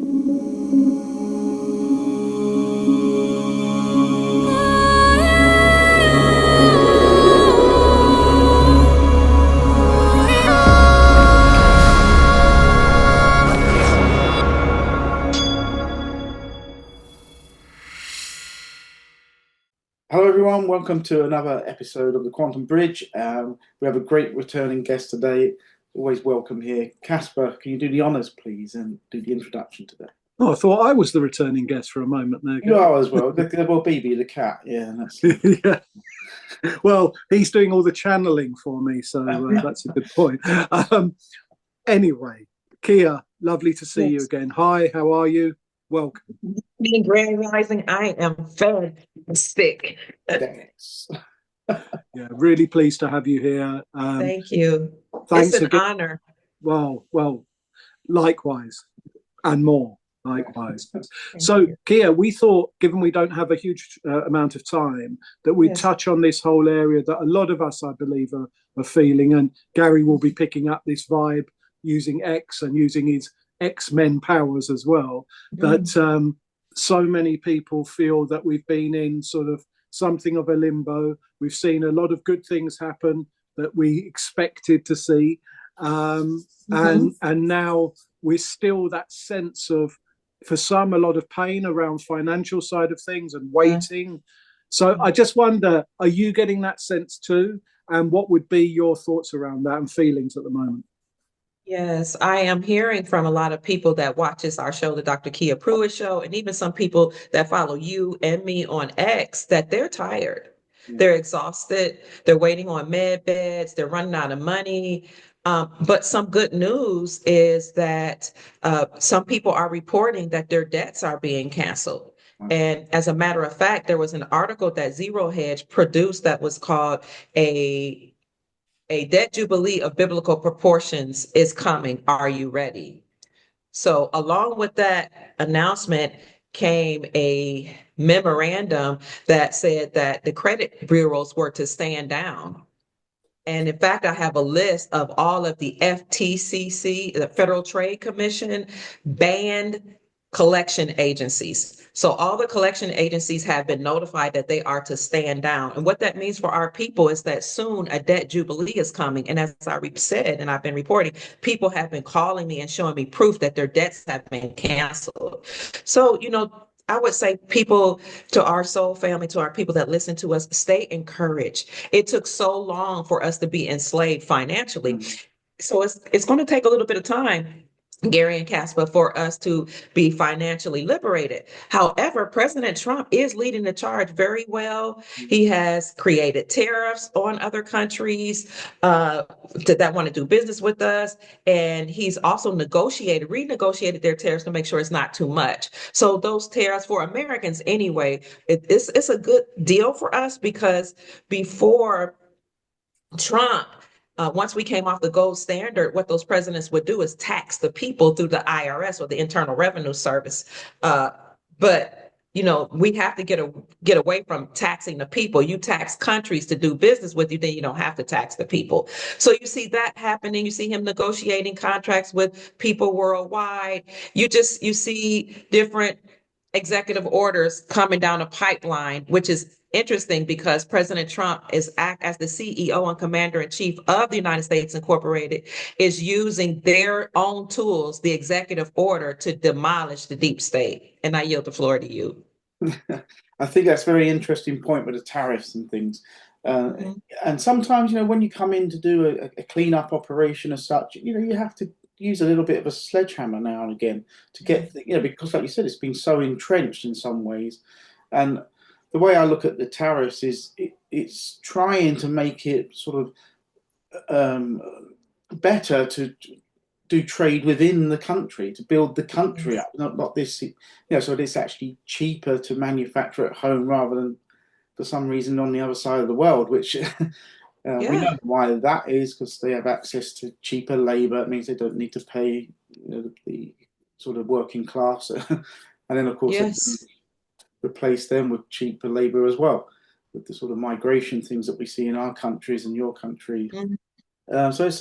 Hello, everyone. Welcome to another episode of the Quantum Bridge. We have a great returning guest today. Always welcome here. Casper, can you do the honours, please, and do the introduction today? Oh, I thought I was the returning guest for a moment there, You Gary. are as well. Well, BB, the cat. Yeah, that's Yeah. Well, he's doing all the channeling for me, so that's a good point. Anyway, Kia, lovely to see you Yes. again. Hi, how are you? Welcome. Being Grand Rising, I am fantastic. Dennis. Yeah, really pleased to have you here. Thank you. Thanks It's an again. honor. Well, likewise, and more. Likewise. Thank So, you. Kia, we thought, given we don't have a huge amount of time, that we'd Yes. touch on this whole area that a lot of us, I believe, are feeling. And Gary will be picking up this vibe using X and using his X-Men powers as well. That so many people feel that we've been in sort of something of a limbo. We've seen a lot of good things happen that we expected to see. And now we're still that sense of, for some, a lot of pain around financial side of things and waiting. So I just wonder, are you getting that sense too? And what would be your thoughts around that and feelings at the moment? Yes, I am hearing from a lot of people that watches our show, the Dr. Kia Pruitt show, and even some people that follow you and me on X, that they're tired. They're exhausted. They're waiting on med beds. They're running out of money. But some good news is that some people are reporting that their debts are being canceled. And as a matter of fact, there was an article that Zero Hedge produced that was called a debt jubilee of biblical proportions is coming. Are you ready? So along with that announcement came a memorandum that said that the credit bureaus were to stand down. And in fact, I have a list of all of the FTCC, the Federal Trade Commission, banned collection agencies. So all the collection agencies have been notified that they are to stand down. And what that means for our people is that soon a debt jubilee is coming. And as I said, and I've been reporting, people have been calling me and showing me proof that their debts have been canceled. So, I would say people, to our soul family, to our people that listen to us, stay encouraged. It took so long for us to be enslaved financially. So it's going to take a little bit of time, Gary and Casper, for us to be financially liberated. However, President Trump is leading the charge very well. He has created tariffs on other countries that want to do business with us. And he's also renegotiated their tariffs to make sure it's not too much. So those tariffs for Americans anyway, it's a good deal for us, because before Trump, once we came off the gold standard, what those presidents would do is tax the people through the IRS, or the Internal Revenue Service. But we have to get away from taxing the people. You tax countries to do business with you, then you don't have to tax the people. So you see that happening. You see him negotiating contracts with people worldwide. You see different executive orders coming down a pipeline, which is interesting because President Trump is act as the CEO and commander in chief of the United States Incorporated, is using their own tools, the executive order, to demolish the deep state. And I yield the floor to you. I think that's a very interesting point with the tariffs and things. And sometimes, when you come in to do a cleanup operation as such, you have to use a little bit of a sledgehammer now and again to get, because like you said, it's been so entrenched in some ways. And the way I look at the tariffs is it's trying to make it sort of better to do trade within the country, to build the country up, not this, so it's actually cheaper to manufacture at home rather than for some reason on the other side of the world, which we know why that is, because they have access to cheaper labor. It means they don't need to pay the sort of working class. And then, of course, they can replace them with cheaper labor as well, with the sort of migration things that we see in our countries and your country. So it's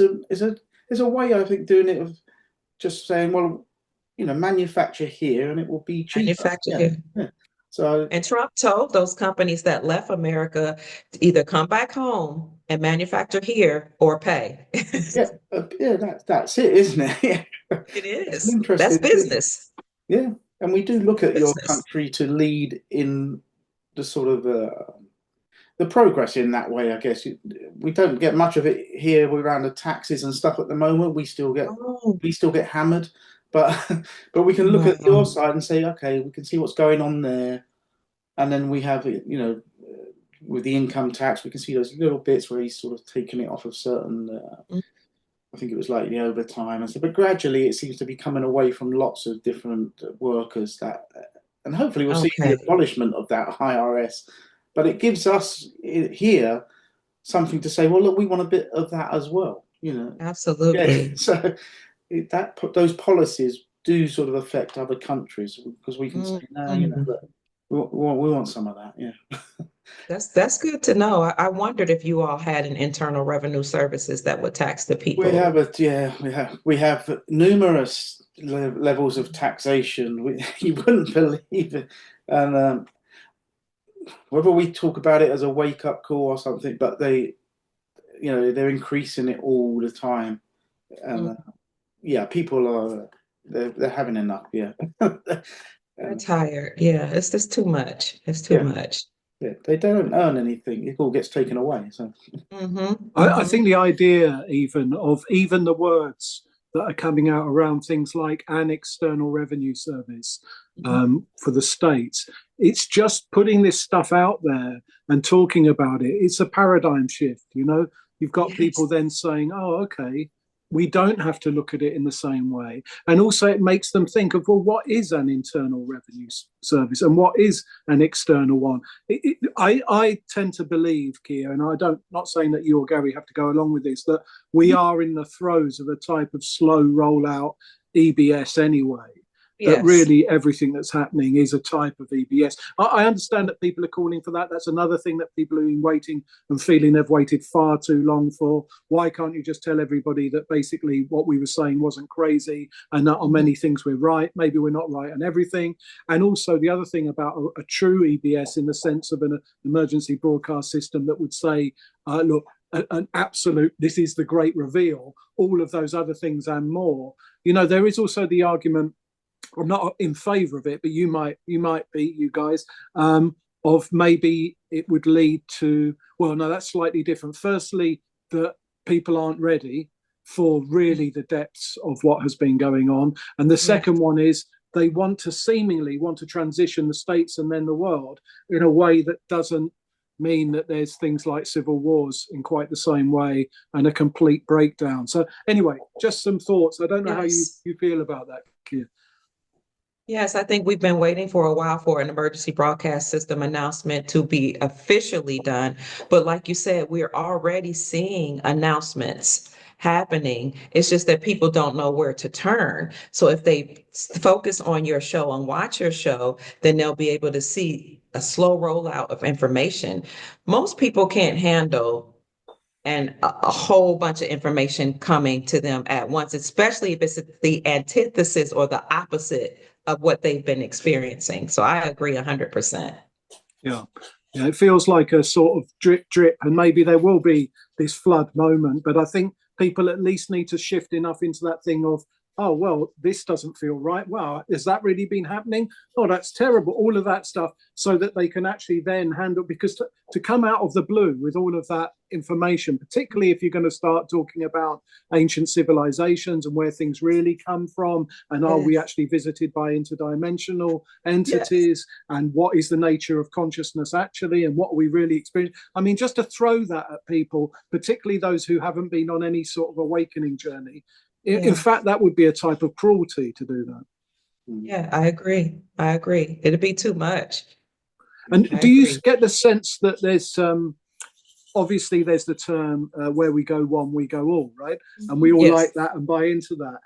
a way, I think, doing it of just saying, well, manufacture here and it will be cheaper. Manufactured here. Yeah. So, And Trump told those companies that left America to either come back home and manufacture here or pay. yeah, that's it, isn't it? Yeah. It It's an is. That's interesting thing. business. Yeah, and we do look at your Business. country to lead in the sort of the progress in that way. I guess we don't get much of it here around the taxes and stuff at the moment. Oh, We still get hammered, but but we can look at your wow. side and say, okay, we can see what's going on there, and then we have with the income tax, we can see those little bits where he's sort of taken it off of certain. Mm, I think it was like the overtime and stuff, but gradually it seems to be coming away from lots of different workers and hopefully we'll see the okay. abolishment of that IRS. But it gives us here something to say, well, look, we want a bit of that as well, Yeah, Absolutely. so those policies do sort of affect other countries because we can say, no, Mhm. look, we want some of that, yeah. That's good to know. I wondered if you all had an internal revenue services that would tax the We people. have we have numerous levels of taxation. You wouldn't believe it, and whether we talk about it as a wake up call or something, but they're increasing it all the time, and Mm, yeah, people are they're having enough. Yeah, they're and tired. Yeah, it's just too much. It's too yeah, much. yeah, they don't earn anything. It all gets taken away. So I think the idea even of even the words that are coming out around things like an external revenue service mhm. for the states, it's just putting this stuff out there and talking about it. It's a paradigm shift. You've got people Yes. then saying, "Oh, okay, we don't have to look at it in the same way," and also it makes them think of, well, what is an internal revenue service and what is an external one? I tend to believe, Kia, and I don't, not saying that you or Gary have to go along with this, that we are in the throes of a type of slow rollout EBS anyway. That Yes. really everything that's happening is a type of EBS. I understand that people are calling for that. That's another thing that people have been waiting and feeling they've waited far too long for. Why can't you just tell everybody that basically what we were saying wasn't crazy and that on Mhm. many things we're right? Maybe we're not right on everything. And also the other thing about a true EBS in the sense of an emergency broadcast system that would say, look, an absolute, this is the great reveal, all of those other things and more. There is also the argument, I'm not in favour of it, but you might be, you guys, of maybe it would lead to, well, no, that's slightly different. Firstly, that people aren't ready for really the depths of what has been going on. And the Yes. second one is they seemingly want to transition the states and then the world in a way that doesn't mean that there's things like civil wars in quite the same way and a complete breakdown. So anyway, just some thoughts. I don't know how you, Yes. you feel about that, Keir. Yes, I think we've been waiting for a while for an emergency broadcast system announcement to be officially done. But like you said, we're already seeing announcements happening. It's just that people don't know where to turn. So if they focus on your show and watch your show, then they'll be able to see a slow rollout of information. Most people can't handle and a whole bunch of information coming to them at once, especially if it's the antithesis or the opposite of what they've been experiencing. So I agree 100%. Yeah. Yeah, it feels like a sort of drip, drip, and maybe there will be this flood moment. But I think people at least need to shift enough into that thing of, oh, well, this doesn't feel right. Wow, has that really been happening? Oh, that's terrible. All of that stuff, so that they can actually then handle, because to come out of the blue with all of that information, particularly if you're going to start talking about ancient civilizations and where things really come from, and are we Yes. actually visited by interdimensional Yes. entities, and what is the nature of consciousness actually, and what are we really experiencing? I mean, just to throw that at people, particularly those who haven't been on any sort of awakening journey, in Yeah. fact, that would be a type of cruelty to do that. Yeah, I agree. I agree. It'd be too much. And I do you agree. get the sense that there's obviously there's the term where we go one, we go all, right? And we all Yes. like that and buy into that.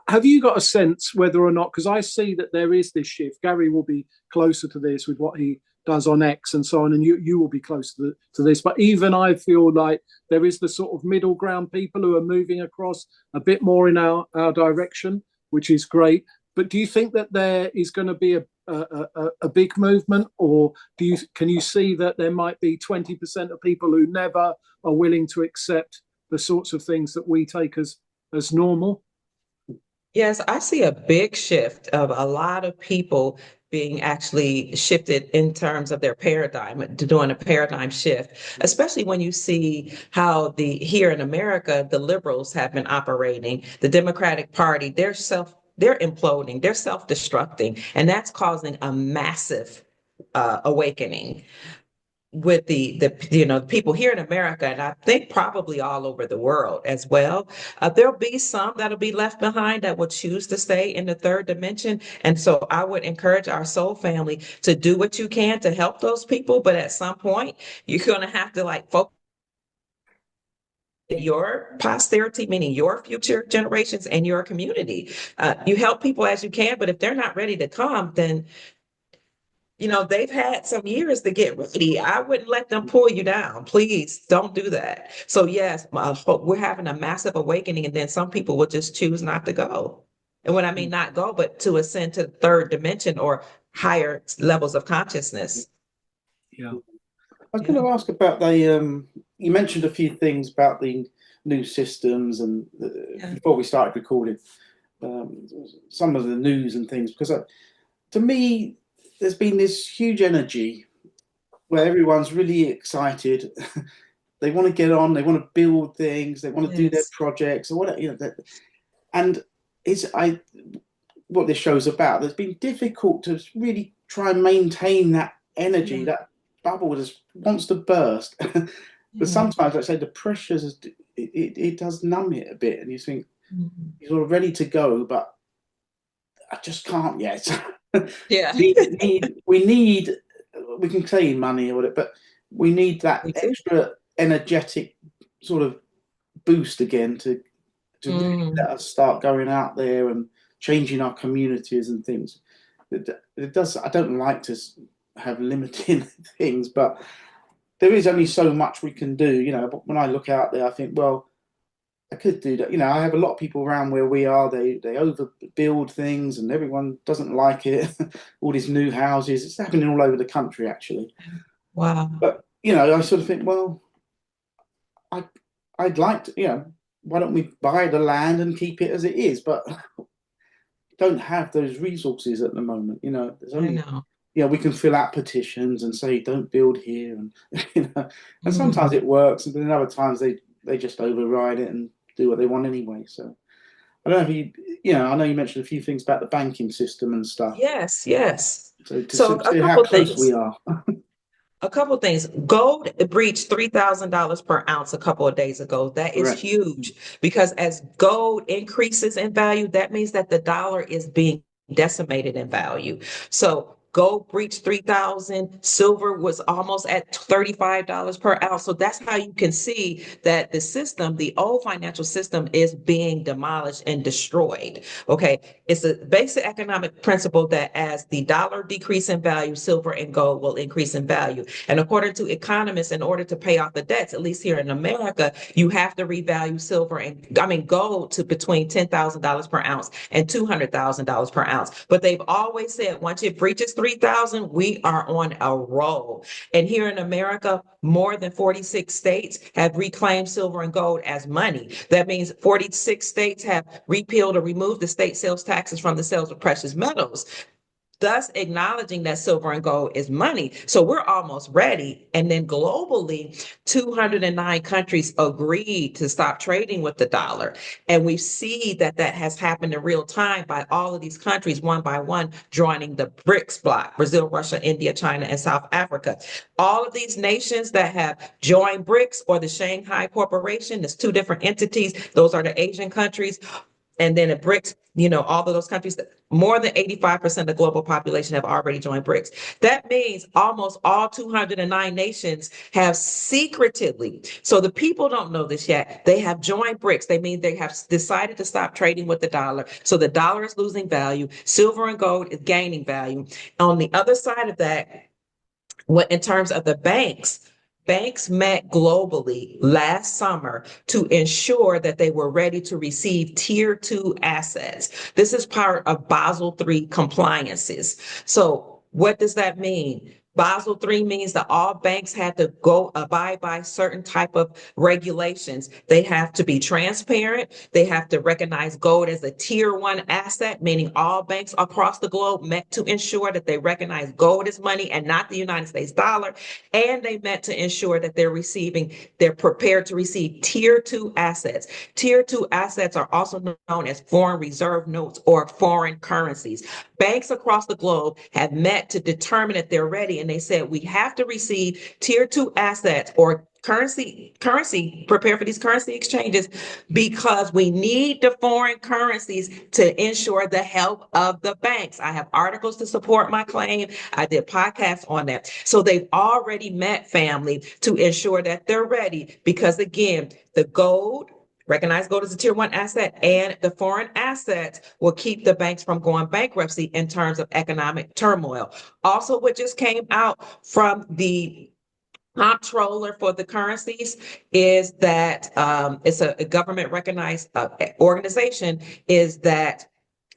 Have you got a sense whether or not, because I see that there is this shift, Gary will be closer to this with what he does on X and so on, and you will be closer to this, but even I feel like there is the sort of middle ground people who are moving across a bit more in our direction, which is great. But do you think that there is going to be a big movement, or can you see that there might be 20% of people who never are willing to accept the sorts of things that we take as normal? Yes, I see a big shift of a lot of people being actually shifted in terms of their paradigm, to doing a paradigm shift, especially when you see how here in America, the liberals have been operating, the Democratic Party, they're imploding, they're self-destructing, and that's causing a massive awakening with the people here in America, and I think probably all over the world as well. There'll be some that'll be left behind that will choose to stay in the third dimension. And so I would encourage our soul family to do what you can to help those people. But at some point, you're going to have to like focus on your posterity, meaning your future generations and your community. You help people as you can, but if they're not ready to come, then they've had some years to get ready. I wouldn't let them pull you down. Please don't do that. So yes, we're having a massive awakening, and then some people will just choose not to go. And when I mean not go, but to ascend to the third dimension or higher levels of consciousness. Yeah. I was going to ask about you mentioned a few things about the new systems and before we started recording, some of the news and things, because to me, there's been this huge energy where everyone's really excited. They want to get on, they want to build things, they want to do their Yes. projects or whatever, and what this show's about. It's been difficult to really try and maintain that energy, Yeah. that bubble just wants to burst. But Yeah. sometimes, like I say, the pressures it does numb it a bit, and you think Mhm. you're sort of ready to go, but I just can't yet. Yeah. We can claim money or whatever, but we need that Me too. extra energetic sort of boost again to really Mm. let us start going out there and changing our communities and things. It does. I don't like to have limiting things, but there is only so much we can do. But when I look out there, I think, well, I could do that. I have a lot of people around where we are. They overbuild things, and everyone doesn't like it. All these new houses. It's happening all over the country, actually. Wow. But I sort of think, well, I I'd like to. Why don't we buy the land and keep it as it is? But don't have those resources at the moment. There's I only know. we can fill out petitions and say don't build here, and and sometimes Mm. it works, and then other times they just override it and do what they want anyway. So I don't know if I know you mentioned a few things about the banking system and stuff. Yes, yes. So So to a see how couple close we things. are. A couple things. Gold breached $3,000 per ounce a couple of days ago. That is Correct. huge because as gold increases in value, that means that the dollar is being decimated in value. So gold breached 3,000, silver was almost at $35 per ounce. So that's how you can see that the old financial system is being demolished and destroyed. Okay. It's a basic economic principle that as the dollar decrease in value, silver and gold will increase in value. And according to economists, in order to pay off the debts, at least here in America, you have to revalue gold to between $10,000 per ounce and $200,000 per ounce. But they've always said once it breaches 3,000, we are on a roll. And here in America, more than 46 states have reclaimed silver and gold as money. That means 46 states have repealed or removed the state sales taxes from the sales of precious metals, thus acknowledging that silver and gold is money. So we're almost ready. And then globally, 209 countries agreed to stop trading with the dollar. And we see that that has happened in real time by all of these countries, one by one, joining the BRICS bloc: Brazil, Russia, India, China, and South Africa. All of these nations that have joined BRICS or the Shanghai Corporation, there's two different entities. Those are the Asian countries. And then it BRICS, all of those countries, more than 85% of the global population have already joined BRICS. That means almost all 209 nations have secretively, so the people don't know this yet, they have joined BRICS. They mean they have decided to stop trading with the dollar. So the dollar is losing value, silver and gold is gaining value. On the other side of that, what in terms of the banks, banks met globally last summer to ensure that they were ready to receive tier 2 assets. This is part of Basel III compliances. So what does that mean? Basel III means that all banks had to go abide by certain type of regulations. They have to be transparent. They have to recognize gold as a tier 1 asset, meaning all banks across the globe met to ensure that they recognize gold as money and not the United States dollar. And they meant to ensure that they're prepared to receive tier 2 assets. Tier 2 assets are also known as foreign reserve notes or foreign currencies. Banks across the globe have met to determine that they're ready, and they said we have to receive tier 2 assets or currency, prepare for these currency exchanges because we need the foreign currencies to ensure the health of the banks. I have articles to support my claim. I did podcasts on that. So they've already met, family, to ensure that they're ready because, again, the gold, recognized gold as a tier 1 asset, and the foreign assets will keep the banks from going bankruptcy in terms of economic turmoil. Also, what just came out from the comptroller for the currencies is that it's a government recognized organization, is that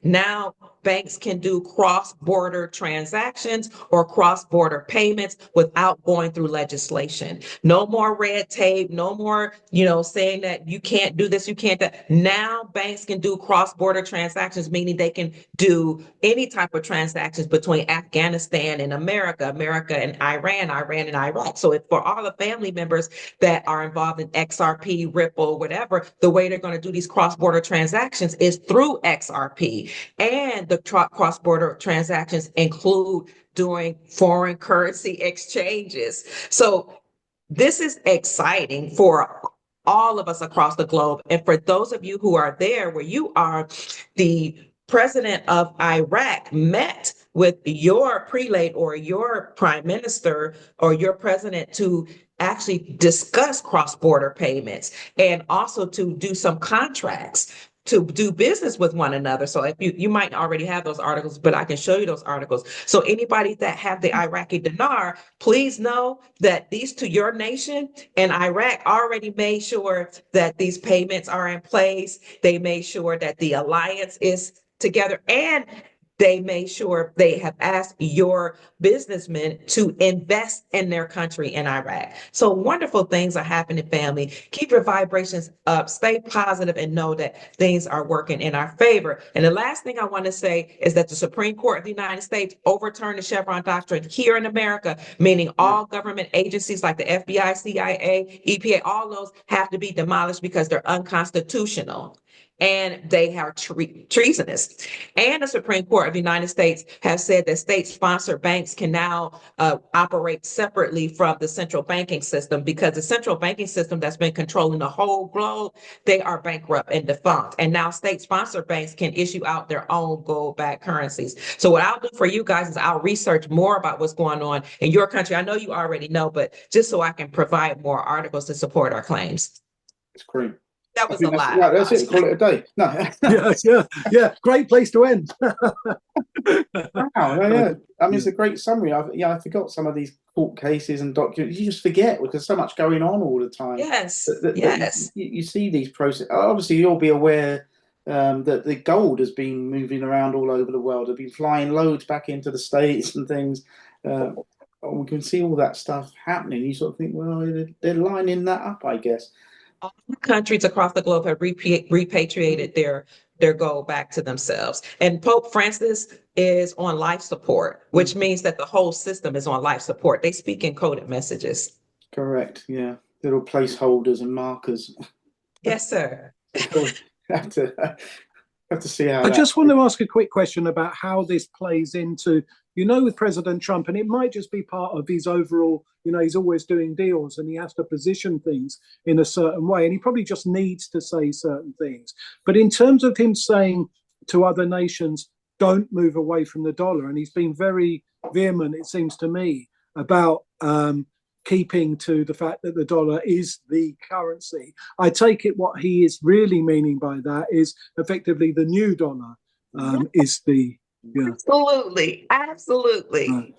now banks can do cross-border transactions or cross-border payments without going through legislation. No more red tape, no more, saying that you can't do this, you can't that. Now banks can do cross-border transactions, meaning they can do any type of transactions between Afghanistan and America, America and Iran, Iran and Iraq. So for all the family members that are involved in XRP, Ripple, whatever, the way they're going to do these cross-border transactions is through XRP. And the cross-border transactions include doing foreign currency exchanges. So this is exciting for all of us across the globe. And for those of you who are there where you are, the president of Iraq met with your prelate or your prime minister or your president to actually discuss cross-border payments and also to do some contracts to do business with one another. So if you might already have those articles, but I can show you those articles. So anybody that have the Iraqi dinar, please know that these to your nation and Iraq already made sure that these payments are in place. They made sure that the alliance is together, and they made sure they have asked your businessmen to invest in their country in Iraq. So wonderful things are happening, family. Keep your vibrations up, stay positive, and know that things are working in our favor. And the last thing I want to say is that the Supreme Court of the United States overturned the Chevron doctrine here in America, meaning all government agencies like the FBI, CIA, EPA, all those have to be demolished because they're unconstitutional and they are treasonous. And the Supreme Court of the United States has said that state-sponsored banks can now operate separately from the central banking system because the central banking system that's been controlling the whole globe, they are bankrupt and defunct. And now state-sponsored banks can issue out their own gold-backed currencies. So what I'll do for you guys is I'll research more about what's going on in your country. I know you already know, but just so I can provide more articles to support our claims. It's great. That was a lot. No, that's it. Call it a day. No. Yeah. Great place to end. Wow. Yeah. I mean, it's a great summary. I forgot some of these court cases and documents. You just forget because there's so much going on all the time. Yes. Yes. You see these processes. Obviously, you'll be aware that the gold has been moving around all over the world. They've been flying loads back into the States and things. We can see all that stuff happening. You sort of think, well, they're lining that up, I guess. All countries across the globe have repatriated their gold back to themselves. And Pope Francis is on life support, which means that the whole system is on life support. They speak in coded messages. Correct. Yeah. Little placeholders and markers. Yes, sir. have to see how. I just want to ask a quick question about how this plays into, with President Trump, and it might just be part of his overall, he's always doing deals and he has to position things in a certain way, and he probably just needs to say certain things. But in terms of him saying to other nations, don't move away from the dollar, and he's been very vehement, it seems to me, about keeping to the fact that the dollar is the currency. I take it what he is really meaning by that is effectively the new dollar is the... Yeah. Absolutely. Right.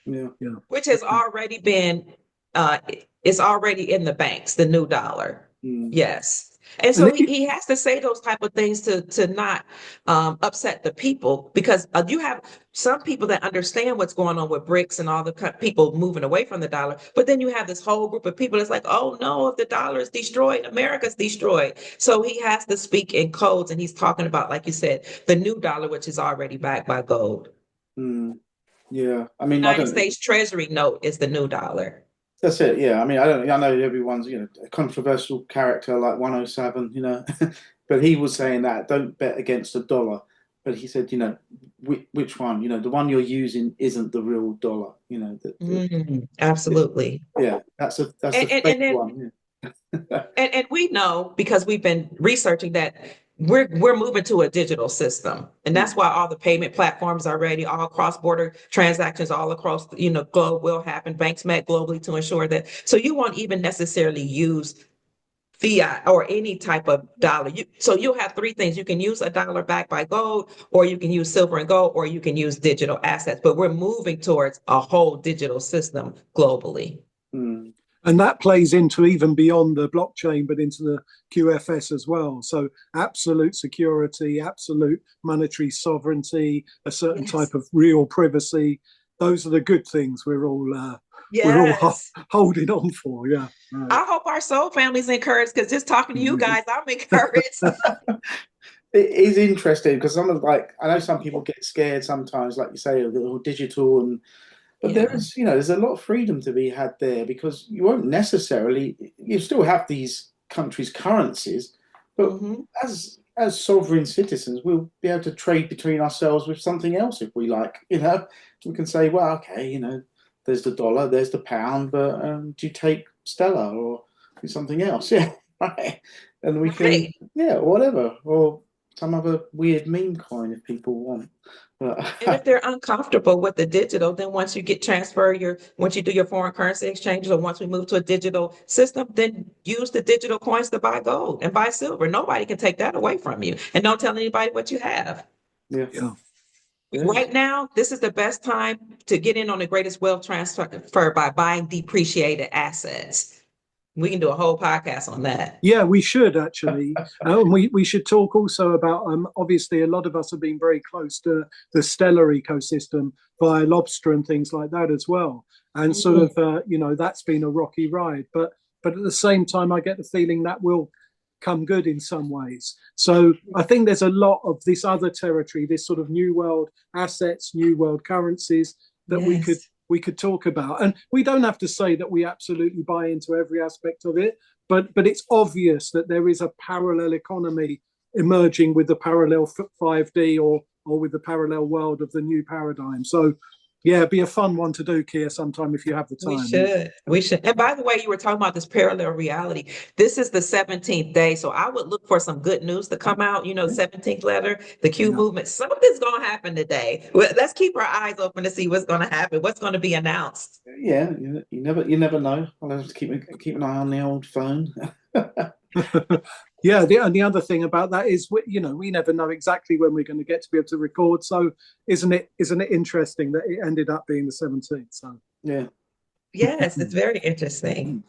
Yeah. Which has already been it's already in the banks, the new dollar. Mm. Yes. And And so he has to say those type of things to not upset the people, because you have some people that understand what's going on with BRICS and all the people moving away from the dollar. But then you have this whole group of people that's like, oh no, if the dollar is destroyed, America's destroyed. So he has to speak in codes, and he's talking about, like you said, the new dollar, which is already backed by gold. Mm. Yeah, I mean, I United don't. States Treasury note is the new dollar. That's it. Yeah, I mean, I don't. I know everyone's a controversial character like 107, but he was saying that don't bet against the dollar. But he said, which one? The one you're using isn't the real dollar. Absolutely. Yeah, that's the And fake then one. Yeah. and we know, because we've been researching, that we're moving to a digital system, and that's Mm, why all the payment platforms are ready. All cross-border transactions all across globe will happen. Banks met globally to ensure that. So you won't even necessarily use fiat or any type of dollar. So you'll have three things. You can use a dollar backed by gold, or you can use silver and gold, or you can use digital assets. But we're moving towards a whole digital system globally. mm, and that plays into even beyond the blockchain, but into the QFS as well. So absolute security, absolute monetary sovereignty, a certain Yes. type of real privacy. Those are the good things we're all Yes. holding on for. Yeah, right. I hope our soul family's encouraged, because just talking to you mm. guys, I'm encouraged. It is interesting because I know some people get scared sometimes, like you say, of the whole digital but Yeah. there's a lot of freedom to be had there because you won't necessarily, you still have these countries' currencies, but Hmm. as sovereign citizens, we'll be able to trade between ourselves with something else if we like. We can say, well, okay, there's the dollar, there's the pound, but do you take Stella or do something else? Yeah, right. And we can, Right. yeah, whatever, or some other weird meme coin if people want. And But if they're uncomfortable with the digital, then once you do your foreign currency exchanges, or once we move to a digital system, then use the digital coins to buy gold and buy silver. Nobody can take that away from you. And don't tell anybody what you have. yeah, Yeah. yeah. Right now, this is the best time to get in on the greatest wealth transfer by buying depreciated assets. We can do a whole podcast on that. Yeah, we should actually. And we should talk also about, obviously, a lot of us have been very close to the stellar ecosystem via lobster and things like that as well. And sort Mm, of, that's been a rocky ride. But at the same time, I get the feeling that will come good in some ways. So I think there's a lot of this other territory, this sort of new world assets, new world currencies that yes. we could talk about. And we don't have to say that we absolutely buy into every aspect of it, but it's obvious that there is a parallel economy emerging with the parallel 5D or with the parallel world of the new paradigm. So yeah, it'd be a fun one to do, Kia, sometime if you have the We time. should. We should. And by the way, you were talking about this parallel reality. This is the 17th day. So I would look for some good news to come out. The 17th letter, the Q Yeah. movement. Something's going to happen today. Let's keep our eyes open to see what's going to happen, what's going to be announced. Yeah, you never know. I'll have to keep an eye on the old phone. Yeah, and the other thing about that is we never know exactly when we're going to get to be able to record. So isn't it interesting that it ended up being the 17th? So Yeah. Yes, it's very interesting.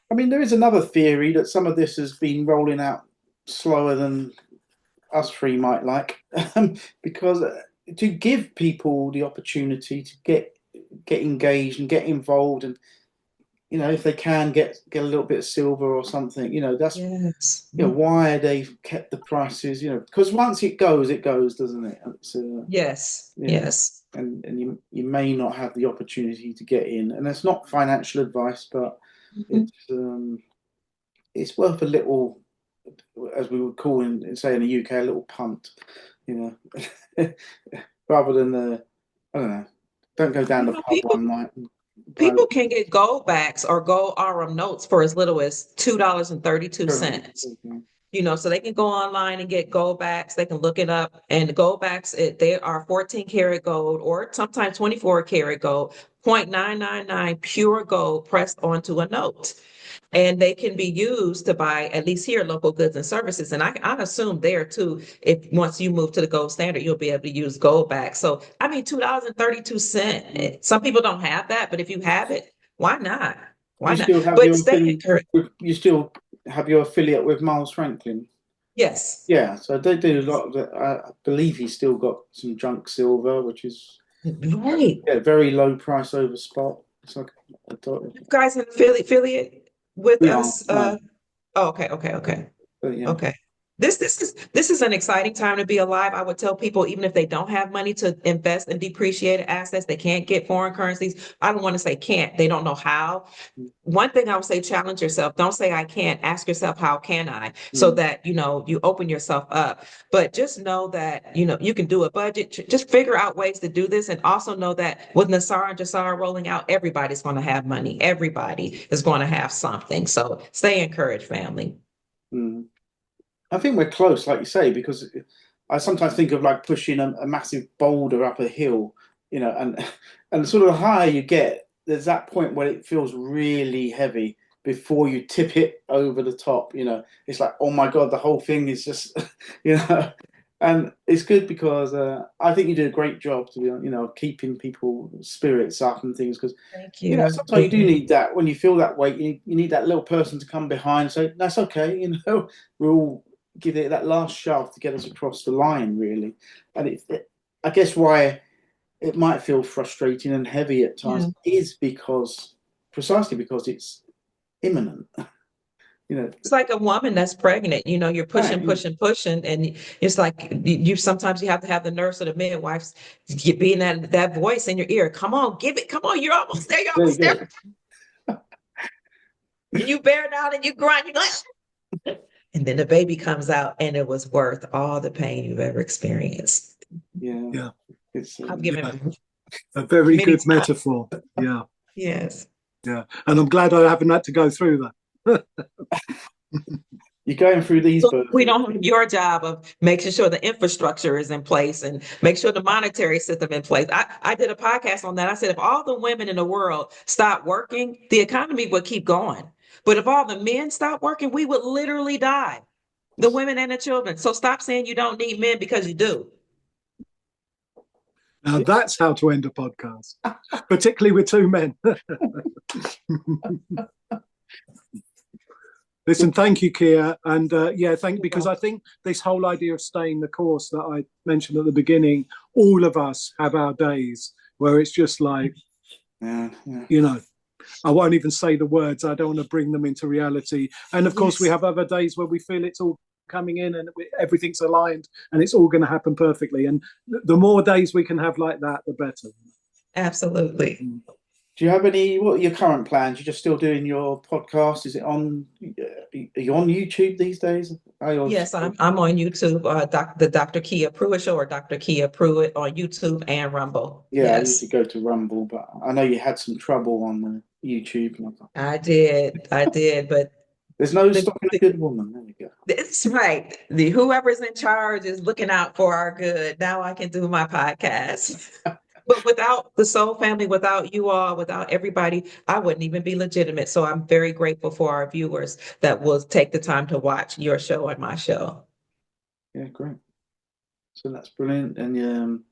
I mean, there is another theory that some of this has been rolling out slower than us three might like, because to give people the opportunity to get engaged and get involved, and if they can get a little bit of silver or something, that's Yes. why they've kept the prices, because once it goes, doesn't it? Yes. Yeah, Yes. and you may not have the opportunity to get in, and it's not financial advice, but Mhm. it's worth a little, as we would call say in the UK, a little punt, you know, rather than I don't know, don't go down the pub People one night and buy a people little. can get gold backs or gold RM notes for as little as $2.32. So they can go online and get gold backs. They can look it up, and the gold backs, they are 14 karat gold, or sometimes 24 karat gold, 0.999 pure gold pressed onto a note. And they can be used to buy, at least here, local goods and services. And I assume there too, if once you move to the gold standard, you'll be able to use gold back. So I mean, $2.32. Some people don't have that, but if you have it, why not? Why You not? still have But your stay affiliate encouraged. you still have your affiliate with Miles Franklin. Yes. Yeah, so they do a lot of it. I believe he's still got some junk silver, which is Right. very low price over spot. It's like You guys an affiliate with we are, us? no, Oh, okay. but yeah, Okay. This is an exciting time to be alive. I would tell people, even if they don't have money to invest in depreciated assets, they can't get foreign currencies. I don't want to say can't, they don't know how. One thing I would say, challenge yourself. Don't say I can't. Ask yourself, how can I? So mm, that you open yourself up. But just know that you can do a budget. Just figure out ways to do this, and also know that with Nassar and Jassar rolling out, everybody's going to have money. Everybody is going to have something. So stay encouraged, family. mm. I think we're close, like you say, because I sometimes think of like pushing a massive boulder up a hill, and and sort of the higher you get, there's that point where it feels really heavy before you tip it over the top. It's like, oh my God, the whole thing is just, and it's good because I think you do a great job to be, keeping people's spirits up and things because. Thank you. Sometimes you do need that when you feel that weight. You need that little person to come behind and say, "That's okay." We're all give it that last shove to get us across the line, really. And I guess why it might feel frustrating and heavy at Yeah. times is precisely because it's imminent. It's like a woman that's pregnant, you're Right, pushing, and it's like you sometimes you have to have the nurse or the midwives being that voice in your ear. Come on, give it. Come on, you're almost there. You're there you almost go. there. And you bear down and you grind. You're like, and then the baby comes out, and it was worth all the pain you've ever experienced. Yeah, Yeah, it's I've yeah, given a very many good times. metaphor. Yeah, Yes. yeah, and I'm glad I haven't had to go through that. you're going through these So births. we don't have your job of making sure the infrastructure is in place and make sure the monetary system in place. I did a podcast on that. I said if all the women in the world stop working, the economy would keep going. But if all the men stop working, we would literally die. The women and the children. So stop saying you don't need men because you do. Now that's how to end a podcast, particularly with two men. Listen, thank you, Kia, and yeah, thank you, because I think this whole idea of staying the course that I mentioned at the beginning, all of us have our days where it's just like, Yeah, yeah. I won't even say the words. I don't want to bring them into reality. And of course, we Yes, have other days where we feel it's all coming in and everything's aligned and it's all going to happen perfectly. And the more days we can have like that, the better. absolutely. Do you have what are your current plans? You're just still doing your podcast? Is it are you on YouTube these days? Yes, I'm on YouTube, the Dr. Kia Pruitt Show or Dr. Kia Pruitt on YouTube and Rumble. Yeah, I Yes, usually go to Rumble, but I know you had some trouble on YouTube. I did, but There's no the, stopping a the good woman. There we go. That's right. The whoever's in charge is looking out for our good. Now I can do my podcast. But without the Soul family, without you all, without everybody, I wouldn't even be legitimate. So I'm very grateful for our viewers that will take the time to watch your show and my show. Yeah, great. So that's brilliant. And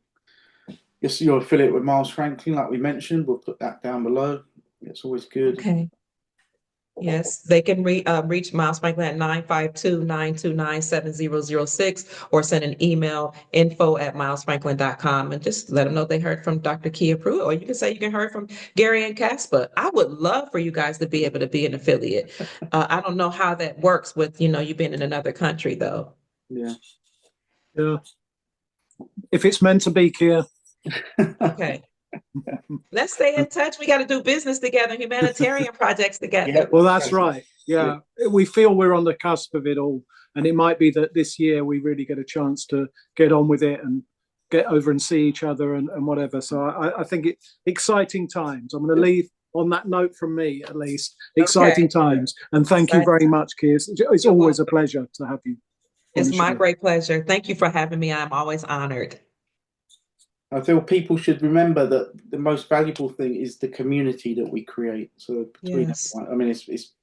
yes, your affiliate with Miles Franklin, like we mentioned, we'll put that down below. It's always good. Okay. Yes, they can reach Miles Franklin at 952-929-7006 or send an email info@milesfranklin.com and just let them know they heard from Dr. Kia Pruitt. Or you can say you can heard from Gary and Casper. I would love for you guys to be able to be an affiliate. I don't know how that works with, you being in another country though. Yeah. Yeah. If it's meant to be, Kia. Okay. Let's stay in touch. We got to do business together, humanitarian projects Yeah. together. Well, that's right. Yeah. We feel we're on the cusp of it all. And it might be that this year we really get a chance to get on with it and get over and see each other and whatever. So I think it's exciting times. I'm going to leave on that note from me, at least. Exciting times. And thank you very much, Kia. It's always a pleasure to have you. It's my great pleasure. Thank you for having me. I'm always honored. I feel people should remember that the most valuable thing is the community that we create. So between everyone, I mean,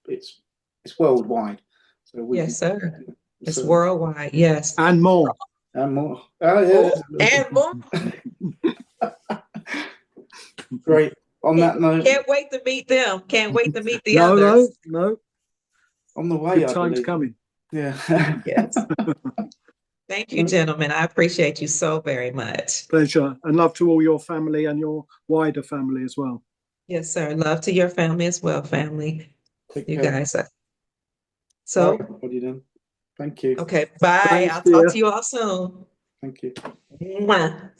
it's worldwide. So Yes, sir. It's so, worldwide. Yes. And more. and more. Oh, and more. Great. on that note, Can't wait to meet them. Can't wait to meet the No, others. no. on the way, Good I times believe. coming. Yeah. Yes. Thank you, gentlemen. I appreciate you so very much. Pleasure. And love to all your family and your wider family as well. Yes, sir. Love to your family as well, family. Take You care. guys. All So, right, what are you doing? Thank you. okay, bye. Thanks, I'll talk dear. to you all soon. Thank you. Mwah.